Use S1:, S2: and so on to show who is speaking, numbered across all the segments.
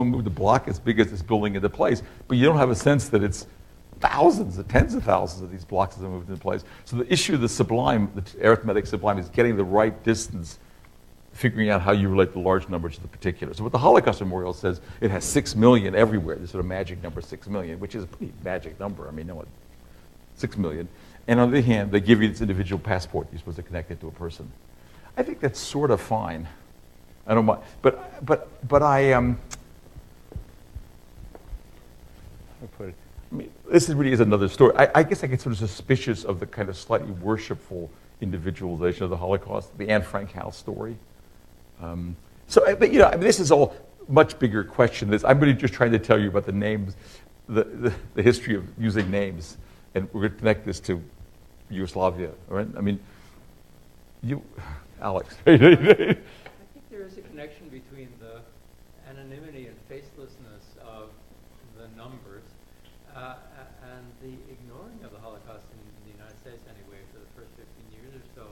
S1: move the block as big as this building into place, but you don't have a sense that it's thousands, tens of thousands of these blocks that are moved into place. So the issue of the sublime, the arithmetic sublime, is getting the right distance, figuring out how you relate the large number to the particular. So what the Holocaust Memorial says, it has 6 million everywhere, this sort of magic number 6 million, which is a pretty magic number. I mean, no, 6 million. And on the other hand, they give you this individual passport. You're supposed to connect it to a person. I think that's sort of fine. I don't mind, but I put it. I mean, this really is another story. I guess I get sort of suspicious of the kind of slightly worshipful individualization of the Holocaust, the Anne Frank house story. But you know, I mean, this is all much bigger question. I'm really just trying to tell you about the names, the history of using names, and we're going to connect this to Yugoslavia. Right? I mean, Alex.
S2: I think there is a connection between the anonymity and facelessness of the numbers and the ignoring of the Holocaust in the United States anyway for the first 15 years or so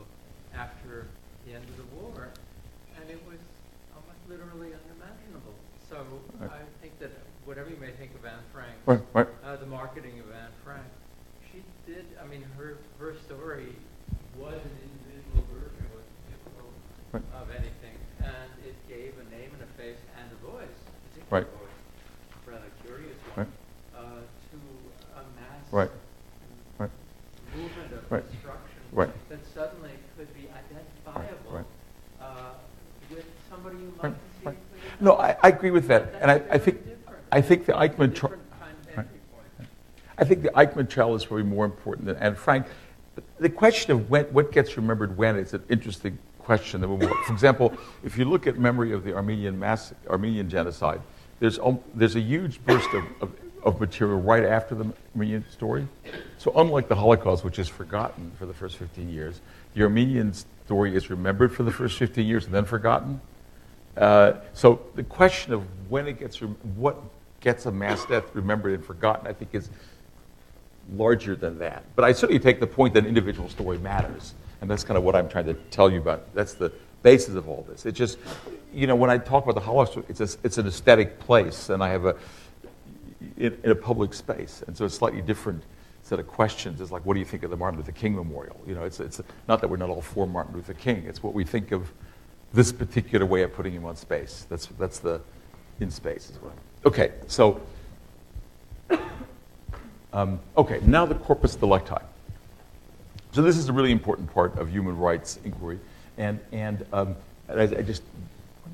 S2: after the end of the war. And it was almost literally unimaginable. So right. I think that whatever you may think of Anne Frank,
S1: right.
S2: The marketing of Anne Frank, she did, I mean, her story was an individual version, was typical of anything, and it gave a name and a face and a voice, a particular voice, rather curious one, to a mass movement of destruction that suddenly could be identifiable with somebody you might conceive.
S1: No, I agree with that, and I think the Eichmann trial. I think the Eichmann trial is probably more important than Anne Frank. The question of what gets remembered when is an interesting question. For example, if you look at memory of the Armenian genocide, there's a huge burst of material right after the Armenian story. So unlike the Holocaust, which is forgotten for the first 15 years, the Armenian story is remembered for the first 15 years and then forgotten. So the question of when it gets, what gets a mass death remembered and forgotten, I think is larger than that. But I certainly take the point that individual story matters. And that's kind of what I'm trying to tell you about. That's the basis of all this. It's just, you know, when I talk about the Holocaust, it's an aesthetic place, and I have in a public space. And so it's a slightly different set of questions. It's like, what do you think of the Martin Luther King Memorial? You know, it's not that we're not all for Martin Luther King. It's what we think of this particular way of putting him on space. That's the in space as well. Okay, so now the corpus delicti. So this is a really important part of human rights inquiry, and I just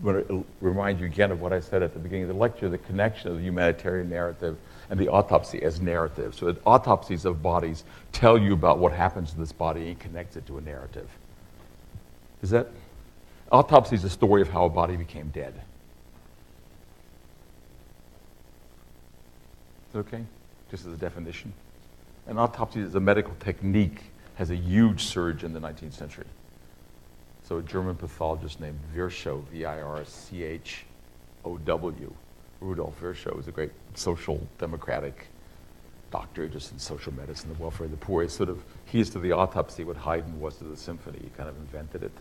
S1: want to remind you again of what I said at the beginning of the lecture: the connection of the humanitarian narrative and the autopsy as narrative. So that autopsies of bodies tell you about what happens to this body and connect it to a narrative. Autopsy is the story of how a body became dead. Is that okay? Just as a definition. An autopsy is a medical technique, has a huge surge in the 19th century. So a German pathologist named Virchow, V-I-R-C-H-O-W, Rudolf Virchow, was a great social democratic doctor just in social medicine, the welfare of the poor. He is to the autopsy what Haydn was to the symphony. He kind of invented it.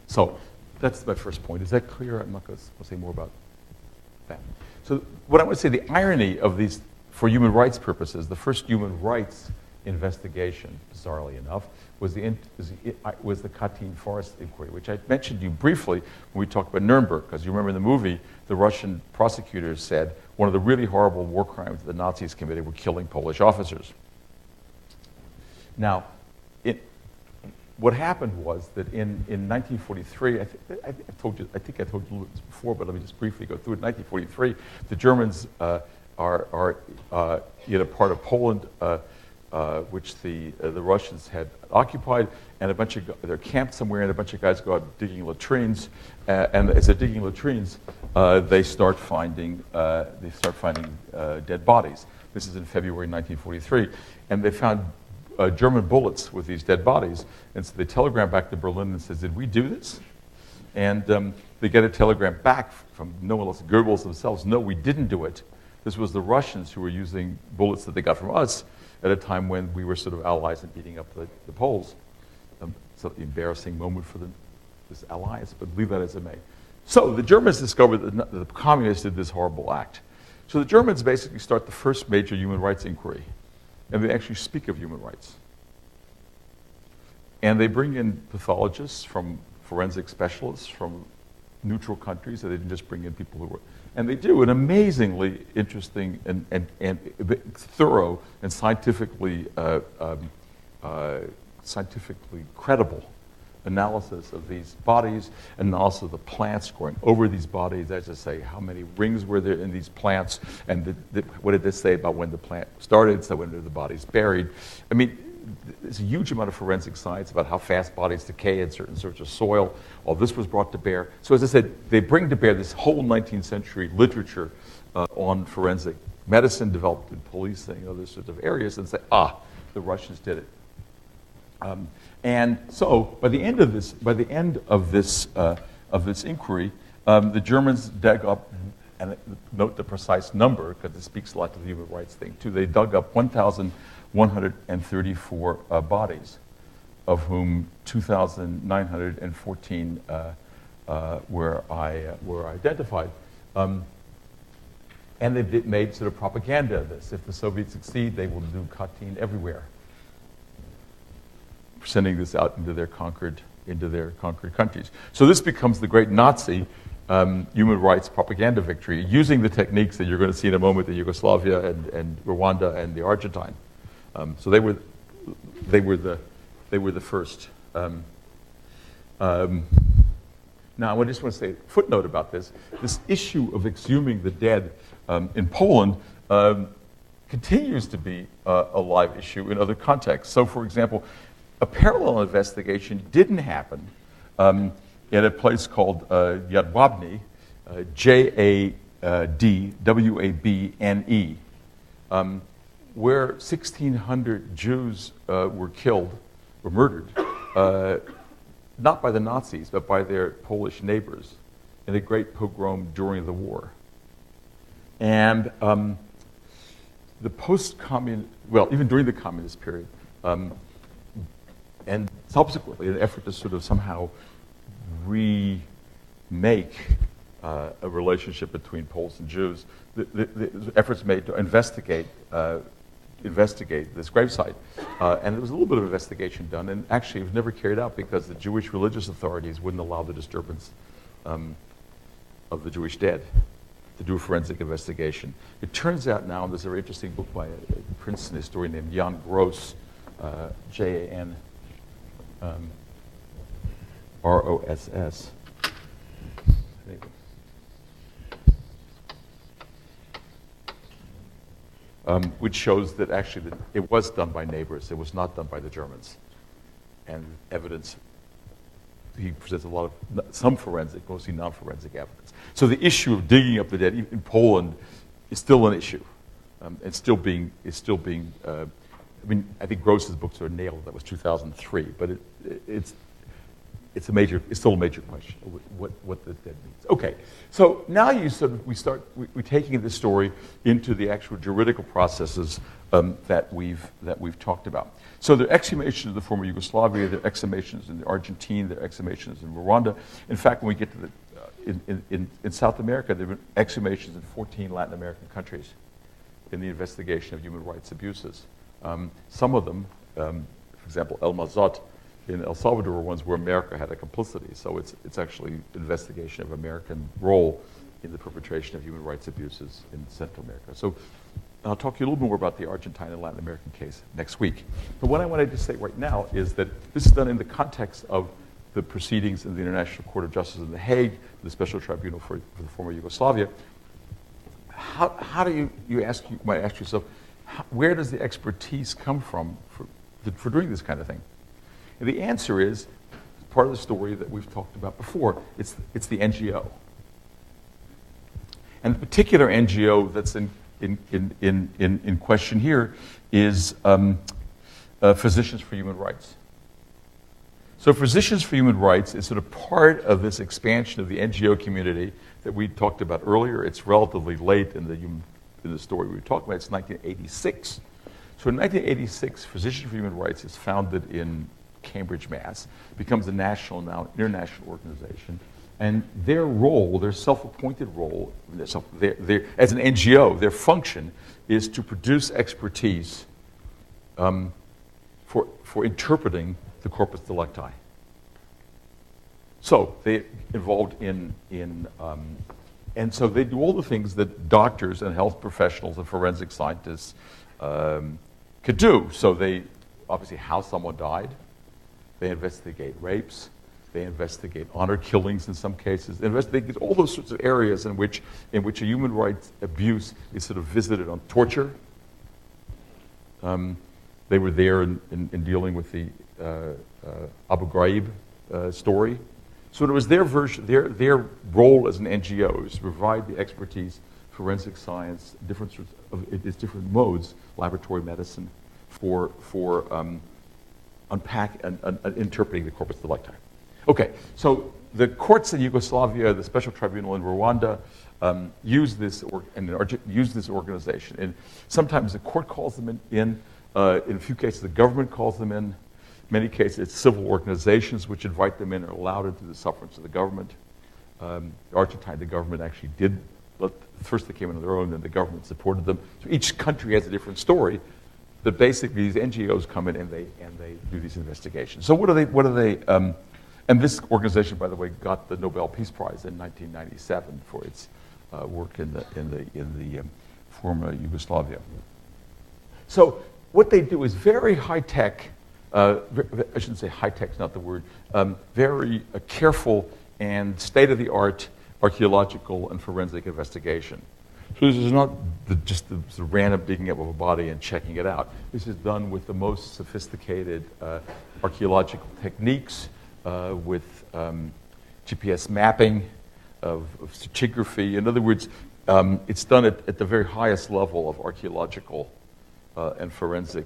S1: So that's my first point. Is that clear? I'm not going to say more about that. So what I want to say, the irony of these, for human rights purposes, the first human rights investigation, bizarrely enough, was the Katyn Forest inquiry, which I mentioned to you briefly when we talked about Nuremberg, because you remember in the movie, the Russian prosecutors said one of the really horrible war crimes the Nazis committed were killing Polish officers. Now, what happened was that in 1943, I think I told you a little bit before, but let me just briefly go through it. In 1943, the Germans are in a part of Poland which the Russians had occupied, and they're camped somewhere, and a bunch of guys go out digging latrines, and as they're digging latrines, they start finding dead bodies. This is in February 1943, and they found German bullets with these dead bodies, and so they telegram back to Berlin and says, "Did we do this?" And they get a telegram back from no one else, Goebbels themselves, "No, we didn't do it. This was the Russians who were using bullets that they got from us at a time when we were sort of allies in beating up the Poles." So the embarrassing moment for this alliance, but leave that as it may. So the Germans discovered that the communists did this horrible act. So the Germans basically start the first major human rights inquiry, and they actually speak of human rights. And they bring in pathologists from forensic specialists from neutral countries, and they didn't just bring in people who were, and they do an amazingly interesting and thorough and scientifically credible analysis of these bodies, analysis of the plants growing over these bodies. As I say, how many rings were there in these plants, and what did this say about when the plant started, so when the body's buried. I mean, there's a huge amount of forensic science about how fast bodies decay in certain sorts of soil. All this was brought to bear. So as I said, they bring to bear this whole 19th century literature on forensic medicine, developed in policing, other sorts of areas, and say, the Russians did it. And so, by the end of this inquiry, the Germans dug up, and note the precise number because it speaks a lot to the human rights thing too. They dug up 1,134 bodies, of whom 2,914 were identified. And they made sort of propaganda of this. If the Soviets succeed, they will do Katyn everywhere, sending this out into their conquered countries. So this becomes the great Nazi human rights propaganda victory, using the techniques that you're going to see in a moment in Yugoslavia and Rwanda and the Argentine. So they were the first. Now, I just want to say a footnote about this. This issue of exhuming the dead in Poland continues to be a live issue in other contexts. So, for example, a parallel investigation didn't happen in a place called Jadwabne, Jadwabne, where 1,600 Jews were killed, were murdered, not by the Nazis, but by their Polish neighbors in a great pogrom during the war. And the post-communist, well, even during the communist period, and subsequently, in an effort to sort of somehow remake a relationship between Poles and Jews, the efforts made to investigate this gravesite. And there was a little bit of investigation done, and actually it was never carried out because the Jewish religious authorities wouldn't allow the disturbance of the Jewish dead to do a forensic investigation. It turns out now, and there's a very interesting book by a Princeton historian named Jan Gross, Jan Ross, which shows that actually it was done by neighbors. It was not done by the Germans. And evidence, he presents some forensic, mostly non-forensic evidence. So the issue of digging up the dead in Poland is still an issue. It's still being. I mean, I think Gross's books are nailed. That was 2003, but it's still a major question. What the dead means. Okay, so now we're taking this story into the actual juridical processes that we've talked about. So there are exhumations of the former Yugoslavia, there are exhumations in the Argentine, there are exhumations in Rwanda. In fact, when we get to in South America, there have been exhumations in 14 Latin American countries in the investigation of human rights abuses. Some of them, for example, El Mazot in El Salvador, were ones where America had a complicity. So it's actually an investigation of American role in the perpetration of human rights abuses in Central America. So I'll talk to you a little bit more about the Argentine and Latin American case next week. But what I wanted to say right now is that this is done in the context of the proceedings in the International Court of Justice in The Hague, the Special Tribunal for the former Yugoslavia. How do you might ask yourself, where does the expertise come from for doing this kind of thing? And the answer is part of the story that we've talked about before. It's the NGO. And the particular NGO that's in question here is Physicians for Human Rights. So Physicians for Human Rights is sort of part of this expansion of the NGO community that we talked about earlier. It's relatively late in the story we were talking about. It's 1986. So in 1986, Physicians for Human Rights is founded in Cambridge, Mass. Becomes a national, now international organization. And their role, their self-appointed role, as an NGO, their function is to produce expertise for interpreting the corpus delicti. So they involved and so they do all the things that doctors and health professionals and forensic scientists could do. So they obviously how someone died, they investigate rapes, they investigate honor killings in some cases, they investigate all those sorts of areas in which a human rights abuse is sort of visited on torture. They were there in dealing with the Abu Ghraib story. So it was their version, their role as an NGO is to provide the expertise, forensic science, different sorts of its different modes, laboratory medicine, for unpack and interpreting the corpus delicti. Okay, so the courts in Yugoslavia, the Special Tribunal in Rwanda, use this organization, and sometimes the court calls them in a few cases, the government calls them in. Many cases, it's civil organizations which invite them in or allowed into the sufferance of the government. Argentine, the government actually did. First they came in on their own, then the government supported them. So each country has a different story. But basically, these NGOs come in and they do these investigations. So what are they? And this organization, by the way, got the Nobel Peace Prize in 1997 for its work in the former Yugoslavia. So what they do is very high tech. I shouldn't say high tech is not the word. Very careful and state of the art archaeological and forensic investigation. So this is not just the sort of random digging up of a body and checking it out. This is done with the most sophisticated archaeological techniques, with GPS mapping, of stratigraphy. In other words, it's done at the very highest level of archaeological and forensic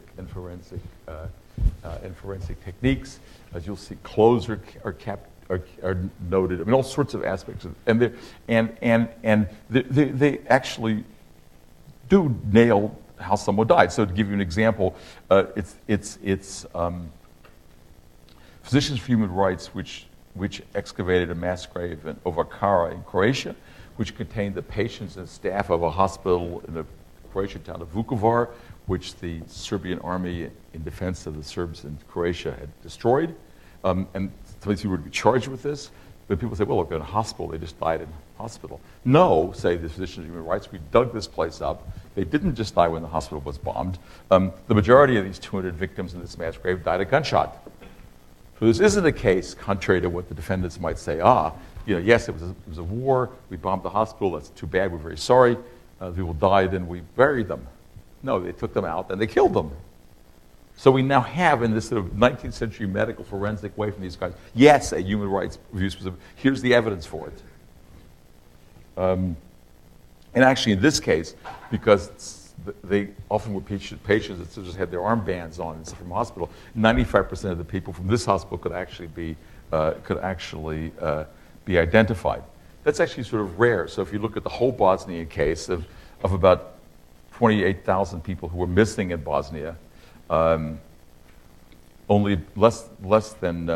S1: techniques. As you'll see, clothes are noted. I mean, all sorts of aspects of it. And they actually do nail how someone died. So to give you an example, it's Physicians for Human Rights, which excavated a mass grave in Ovacara in Croatia, which contained the patients and staff of a hospital in the Croatian town of Vukovar, which the Serbian army in defense of the Serbs in Croatia had destroyed. And some people would be charged with this. But people say, well, look, in a hospital, they just died in hospital. No, say the Physicians for Human Rights, we dug this place up. They didn't just die when the hospital was bombed. The majority of these 200 victims in this mass grave died of gunshot. So this isn't a case, contrary to what the defendants might say, yes, it was a war, we bombed the hospital, that's too bad, we're very sorry. People died and we buried them. No, they took them out and they killed them. So we now have, in this sort of 19th century medical forensic way from these guys, yes, a human rights abuse was, here's the evidence for it. And actually in this case, because they often were patients that just had their armbands on and stuff from the hospital, 95% of the people from this hospital could actually be identified. That's actually sort of rare. So if you look at the whole Bosnian case of about 28,000 people who were missing in Bosnia, only less than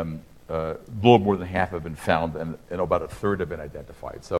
S1: a little more than half have been found, and about a third have been identified. So